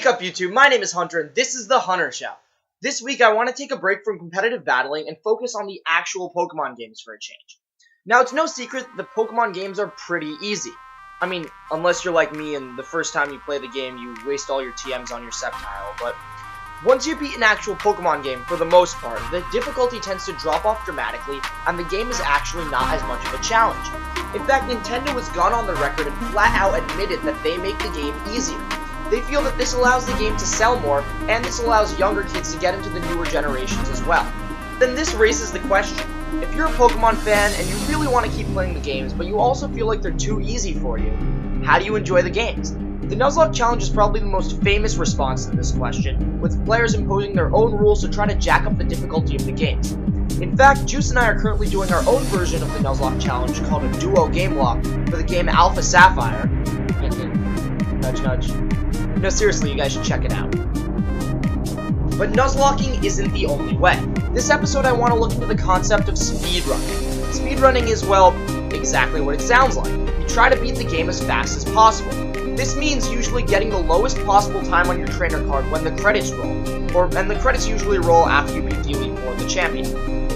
Wake up YouTube, my name is Hunter and this is the Hunter Show. This week I want to take a break from competitive battling and focus on the actual Pokemon games for a change. Now it's no secret that the Pokemon games are pretty easy. I mean, unless you're like me and the first time you play the game you waste all your TMs on your Sceptile, but once you beat an actual Pokemon game, for the most part, the difficulty tends to drop off dramatically and the game is actually not as much of a challenge. In fact, Nintendo has gone on the record and flat out admitted that they make the game easier. They feel that this allows the game to sell more, and this allows younger kids to get into the newer generations as well. Then this raises the question, if you're a Pokemon fan and you really want to keep playing the games, but you also feel like they're too easy for you, how do you enjoy the games? The Nuzlocke Challenge is probably the most famous response to this question, with players imposing their own rules to try to jack up the difficulty of the games. In fact, Juice and I are currently doing our own version of the Nuzlocke Challenge called a Duo Game Lock for the game Alpha Sapphire. Nudge nudge. No, seriously, you guys should check it out. But Nuzlocking isn't the only way. This episode I want to look into the concept of speedrunning. Speedrunning is, well, exactly what it sounds like. You try to beat the game as fast as possible. This means usually getting the lowest possible time on your trainer card when the credits roll, and the credits usually roll after you beat the Elite Four, the champion.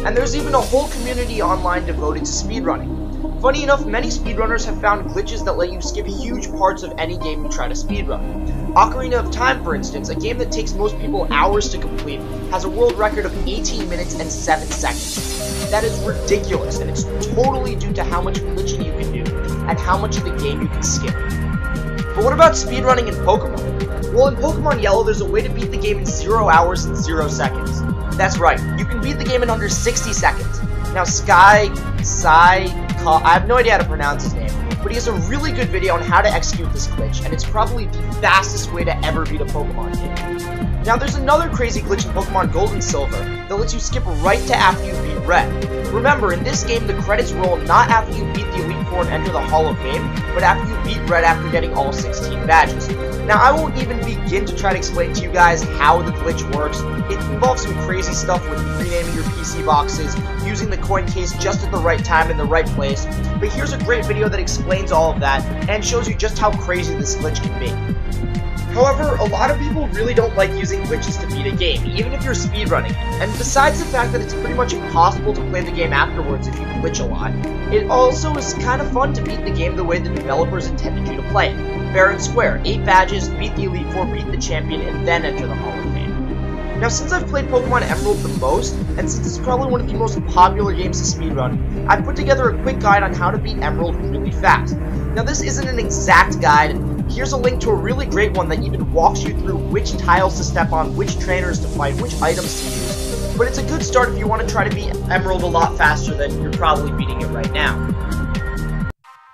And there's even a whole community online devoted to speedrunning. Funny enough, many speedrunners have found glitches that let you skip huge parts of any game you try to speedrun. Ocarina of Time, for instance, a game that takes most people hours to complete, has a world record of 18 minutes and 7 seconds. That is ridiculous, and it's totally due to how much glitching you can do, and how much of the game you can skip. But what about speedrunning in Pokemon? Well, in Pokemon Yellow, there's a way to beat the game in 0 hours and 0 seconds. That's right, you can beat the game in under 60 seconds. Now, I have no idea how to pronounce his name, but he has a really good video on how to execute this glitch, and it's probably the fastest way to ever beat a Pokemon game. Now, there's another crazy glitch in Pokemon Gold and Silver that lets you skip right to after you beat Red. Remember, in this game, the credits roll not after you beat the Elite Four and enter the Hall of Fame, but after you beat Red after getting all 16 badges. Now, I won't even begin to try to explain to you guys how the glitch works. It involves some crazy stuff with renaming your PC boxes, using the coin case just at the right time in the right place, but here's a great video that explains all of that and shows you just how crazy this glitch can be. However, a lot of people really don't like using glitches to beat a game, even if you're speedrunning it. And besides the fact that it's pretty much impossible to play the game afterwards if you glitch a lot, it also is kind of fun to beat the game the way the developers intended you to play it. Fair and square, 8 badges, beat the Elite Four, beat the champion, and then enter the Hall of Fame. Now, since I've played Pokemon Emerald the most, and since it's probably one of the most popular games to speedrun, I've put together a quick guide on how to beat Emerald really fast. Now, this isn't an exact guide. Here's a link to a really great one that even walks you through which tiles to step on, which trainers to fight, which items to use. But it's a good start if you want to try to beat Emerald a lot faster than you're probably beating it right now.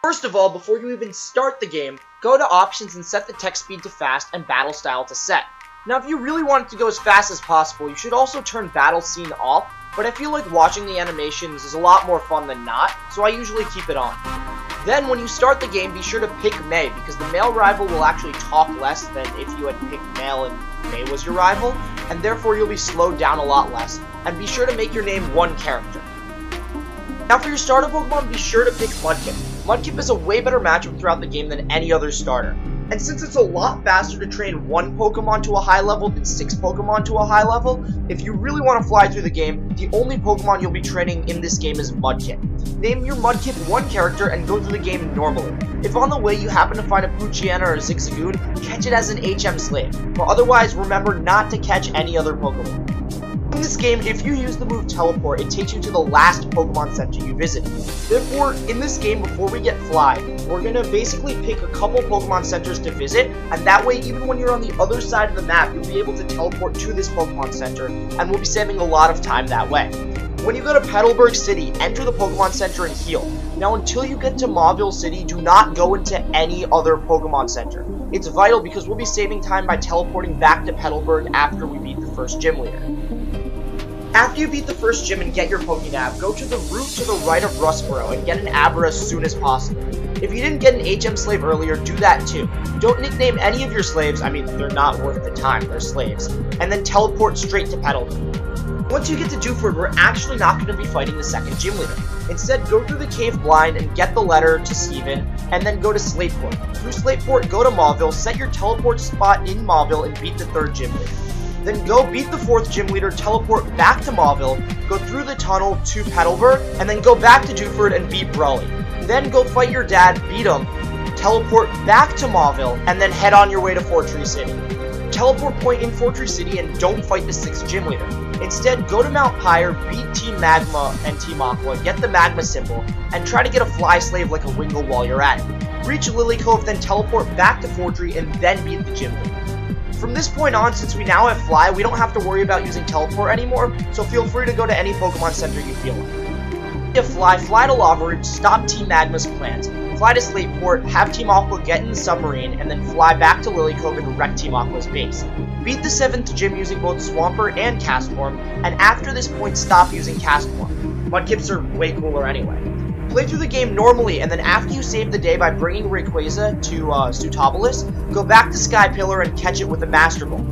First of all, before you even start the game, go to Options and set the text speed to fast and battle style to set. Now, if you really want it to go as fast as possible, you should also turn battle scene off, but I feel like watching the animations is a lot more fun than not, so I usually keep it on. Then, when you start the game, be sure to pick May, because the male rival will actually talk less than if you had picked male and May was your rival, and therefore you'll be slowed down a lot less, and be sure to make your name one character. Now, for your starter Pokemon, be sure to pick Mudkip. Mudkip is a way better matchup throughout the game than any other starter. And since it's a lot faster to train 1 Pokemon to a high level than 6 Pokemon to a high level, if you really want to fly through the game, the only Pokemon you'll be training in this game is Mudkip. Name your Mudkip one character and go through the game normally. If on the way you happen to find a Poochyena or a Zigzagoon, catch it as an HM slave. But otherwise, remember not to catch any other Pokemon. In this game, if you use the move Teleport, it takes you to the last Pokemon Center you visited. Therefore, in this game, before we get Fly, we're going to basically pick a couple Pokemon Centers to visit, and that way, even when you're on the other side of the map, you'll be able to teleport to this Pokemon Center, and we'll be saving a lot of time that way. When you go to Petalburg City, enter the Pokemon Center and heal. Now, until you get to Mauville City, do not go into any other Pokemon Center. It's vital because we'll be saving time by teleporting back to Petalburg after we beat the first gym leader. After you beat the first gym and get your Pokénav, go to the route to the right of Rustboro and get an Abra as soon as possible. If you didn't get an HM slave earlier, do that too. Don't nickname any of your slaves, I mean, they're not worth the time, they're slaves, and then teleport straight to Petalburg. Once you get to Dewford, we're actually not going to be fighting the second gym leader. Instead, go through the cave blind and get the letter to Steven, and then go to Slateport. Through Slateport, go to Mauville, set your teleport spot in Mauville, and beat the third gym leader. Then go beat the fourth gym leader, teleport back to Mauville, go through the tunnel to Petalburg, and then go back to Dewford and beat Brawly. Then go fight your dad, beat him, teleport back to Mauville, and then head on your way to Fortree City. Teleport point in Fortree City and don't fight the sixth gym leader. Instead, go to Mount Pyre, beat Team Magma and Team Aqua, get the Magma symbol, and try to get a fly slave like a Wingull while you're at it. Reach Lily Cove, then teleport back to Fortree and then beat the gym leader. From this point on, since we now have Fly, we don't have to worry about using Teleport anymore, so feel free to go to any Pokemon Center you feel like. If fly to Lava Ridge, stop Team Magma's plans, fly to Slateport, have Team Aqua get in the submarine, and then fly back to Lily Cove and wreck Team Aqua's base. Beat the 7th gym using both Swampert and Castform, and after this point stop using Castform. Mudkips are way cooler anyway. Play through the game normally, and then after you save the day by bringing Rayquaza to Stutobulus, go back to Sky Pillar and catch it with a Master Ball.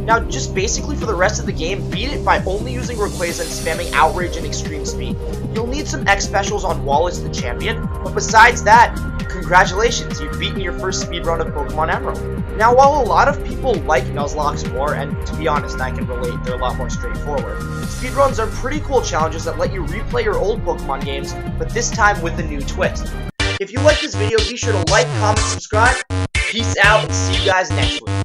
Now, just basically for the rest of the game, beat it by only using Rayquaza and spamming Outrage and Extreme Speed. You'll need some X specials on Wallace the Champion, but besides that, congratulations, you've beaten your first speedrun of Pokemon Emerald. Now, while a lot of people like Nuzlocke more, and to be honest, I can relate, they're a lot more straightforward, speedruns are pretty cool challenges that let you replay your old Pokemon games, but this time with a new twist. If you like this video, be sure to like, comment, subscribe. Peace out, and see you guys next week.